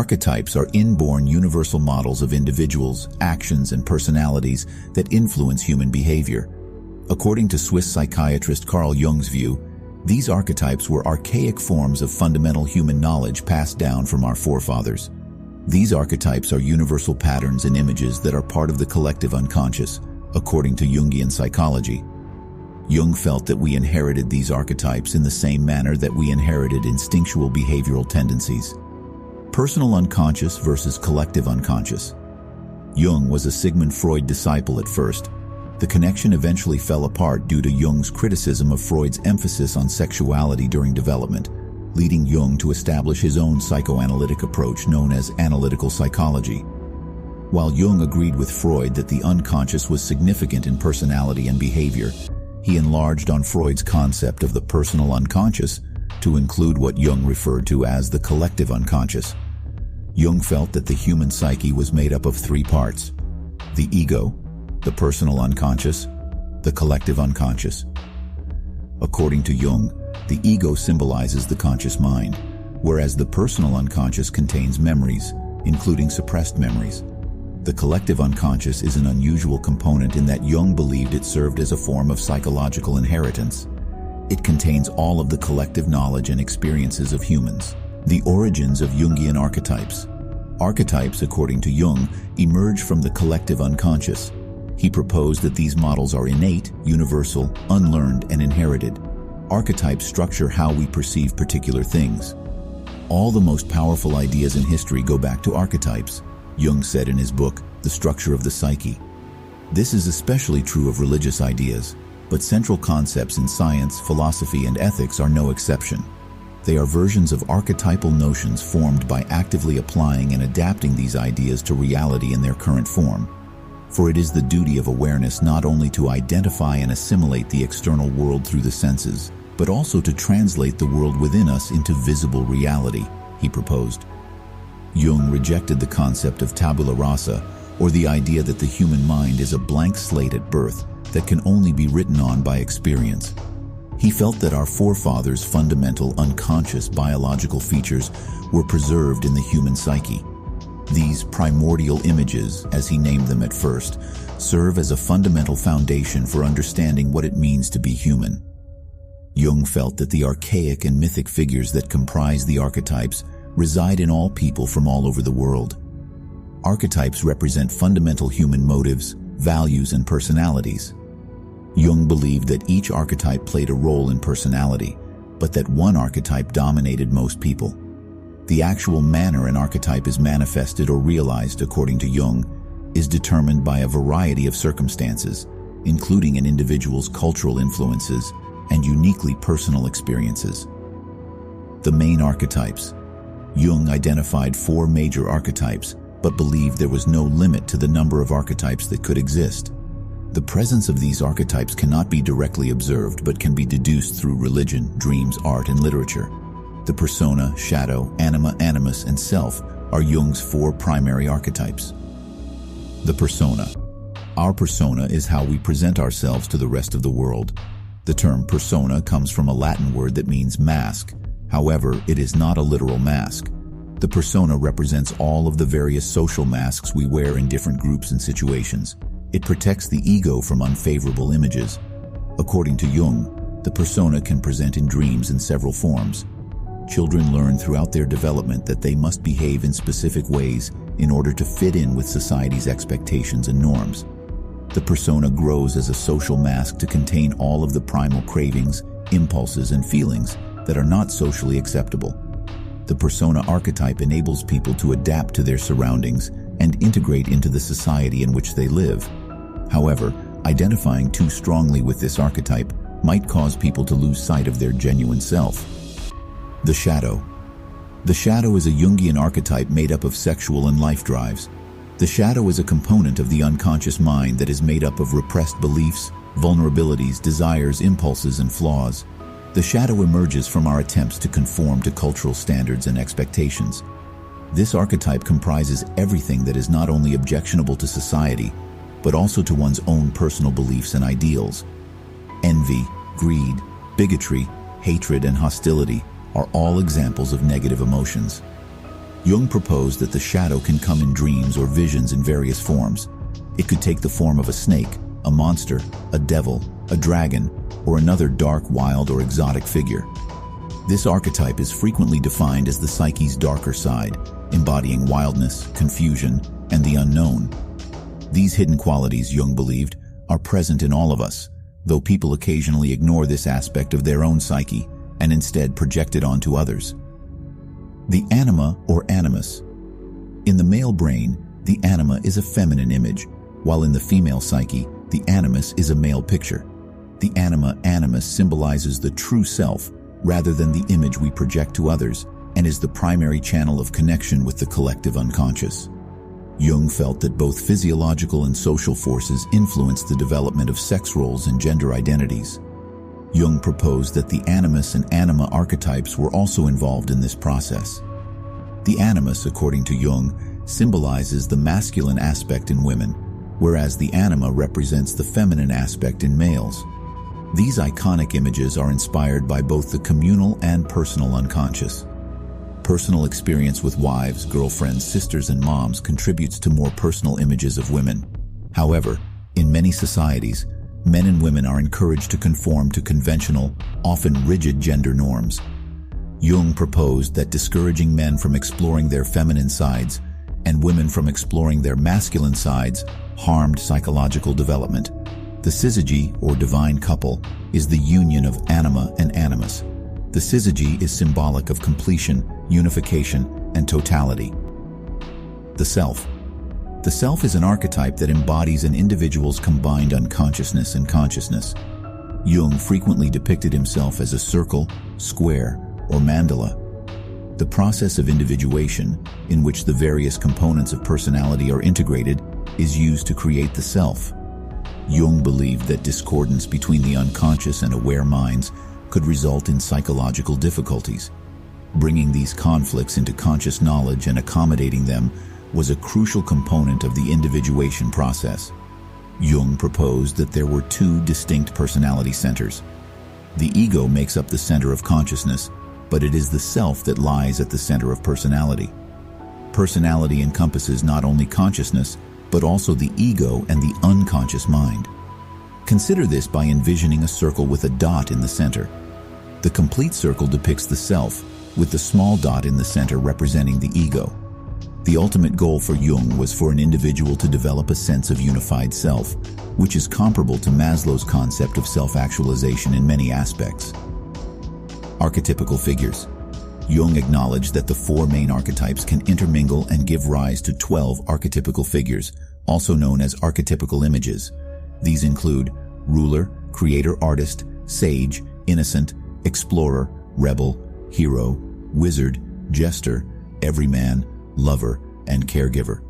Archetypes are inborn universal models of individuals, actions, and personalities that influence human behavior. According to Swiss psychiatrist Carl Jung's view, these archetypes were archaic forms of fundamental human knowledge passed down from our forefathers. These archetypes are universal patterns and images that are part of the collective unconscious, according to Jungian psychology. Jung felt that we inherited these archetypes in the same manner that we inherited instinctual behavioral tendencies. Personal unconscious versus collective unconscious. Jung was a Sigmund Freud disciple at first. The connection eventually fell apart due to Jung's criticism of Freud's emphasis on sexuality during development, leading Jung to establish his own psychoanalytic approach known as analytical psychology. While Jung agreed with Freud that the unconscious was significant in personality and behavior, he enlarged on Freud's concept of the personal unconscious to include what Jung referred to as the collective unconscious. Jung felt that the human psyche was made up of three parts: the ego, the personal unconscious, the collective unconscious. According to Jung, the ego symbolizes the conscious mind, whereas the personal unconscious contains memories, including suppressed memories. The collective unconscious is an unusual component in that Jung believed it served as a form of psychological inheritance. It contains all of the collective knowledge and experiences of humans. The origins of Jungian archetypes. Archetypes, according to Jung, emerge from the collective unconscious. He proposed that these models are innate, universal, unlearned, and inherited. Archetypes structure how we perceive particular things. All the most powerful ideas in history go back to archetypes, Jung said in his book, The Structure of the Psyche. This is especially true of religious ideas, but central concepts in science, philosophy, and ethics are no exception. They are versions of archetypal notions formed by actively applying and adapting these ideas to reality in their current form. For it is the duty of awareness not only to identify and assimilate the external world through the senses, but also to translate the world within us into visible reality, he proposed. Jung rejected the concept of tabula rasa, or the idea that the human mind is a blank slate at birth that can only be written on by experience. He felt that our forefathers' fundamental unconscious biological features were preserved in the human psyche. These primordial images, as he named them at first, serve as a fundamental foundation for understanding what it means to be human. Jung felt that the archaic and mythic figures that comprise the archetypes reside in all people from all over the world. Archetypes represent fundamental human motives, values, and personalities. Jung believed that each archetype played a role in personality, but that one archetype dominated most people. The actual manner an archetype is manifested or realized, according to Jung, is determined by a variety of circumstances, including an individual's cultural influences and uniquely personal experiences. The main archetypes. Jung identified 4 major archetypes, but believed there was no limit to the number of archetypes that could exist. The presence of these archetypes cannot be directly observed, but can be deduced through religion, dreams, art, and literature. The persona, shadow, anima, animus, and self are Jung's 4 primary archetypes. The persona. Our persona is how we present ourselves to the rest of the world. The term persona comes from a Latin word that means mask. However, it is not a literal mask. The persona represents all of the various social masks we wear in different groups and situations. It protects the ego from unfavorable images. According to Jung, the persona can present in dreams in several forms. Children learn throughout their development that they must behave in specific ways in order to fit in with society's expectations and norms. The persona grows as a social mask to contain all of the primal cravings, impulses, and feelings that are not socially acceptable. The persona archetype enables people to adapt to their surroundings and integrate into the society in which they live. However, identifying too strongly with this archetype might cause people to lose sight of their genuine self. The shadow. The shadow is a Jungian archetype made up of sexual and life drives. The shadow is a component of the unconscious mind that is made up of repressed beliefs, vulnerabilities, desires, impulses, and flaws. The shadow emerges from our attempts to conform to cultural standards and expectations. This archetype comprises everything that is not only objectionable to society, but also to one's own personal beliefs and ideals. Envy, greed, bigotry, hatred, and hostility are all examples of negative emotions. Jung proposed that the shadow can come in dreams or visions in various forms. It could take the form of a snake, a monster, a devil, a dragon, or another dark, wild, or exotic figure. This archetype is frequently defined as the psyche's darker side, embodying wildness, confusion, and the unknown. These hidden qualities, Jung believed, are present in all of us, though people occasionally ignore this aspect of their own psyche and instead project it onto others. The anima or animus. In the male brain, the anima is a feminine image, while in the female psyche, the animus is a male picture. The anima animus symbolizes the true self rather than the image we project to others, and is the primary channel of connection with the collective unconscious. Jung felt that both physiological and social forces influenced the development of sex roles and gender identities. Jung proposed that the animus and anima archetypes were also involved in this process. The animus, according to Jung, symbolizes the masculine aspect in women, whereas the anima represents the feminine aspect in males. These iconic images are inspired by both the communal and personal unconscious. Personal experience with wives, girlfriends, sisters, and moms contributes to more personal images of women. However, in many societies, men and women are encouraged to conform to conventional, often rigid gender norms. Jung proposed that discouraging men from exploring their feminine sides and women from exploring their masculine sides harmed psychological development. The syzygy, or divine couple, is the union of anima and animus. The syzygy is symbolic of completion, unification, and totality. The self. The self is an archetype that embodies an individual's combined unconsciousness and consciousness. Jung frequently depicted himself as a circle, square, or mandala. The process of individuation, in which the various components of personality are integrated, is used to create the self. Jung believed that discordance between the unconscious and aware minds could result in psychological difficulties. Bringing these conflicts into conscious knowledge and accommodating them was a crucial component of the individuation process. Jung proposed that there were two distinct personality centers. The ego makes up the center of consciousness, but it is the self that lies at the center of personality. Personality encompasses not only consciousness, but also the ego and the unconscious mind. Consider this by envisioning a circle with a dot in the center. The complete circle depicts the self, with the small dot in the center representing the ego. The ultimate goal for Jung was for an individual to develop a sense of unified self, which is comparable to Maslow's concept of self-actualization in many aspects. Archetypical figures. Jung acknowledged that the four main archetypes can intermingle and give rise to 12 archetypical figures, also known as archetypical images. These include ruler, creator-artist, sage, innocent, explorer, rebel, hero, wizard, jester, everyman, lover, and caregiver.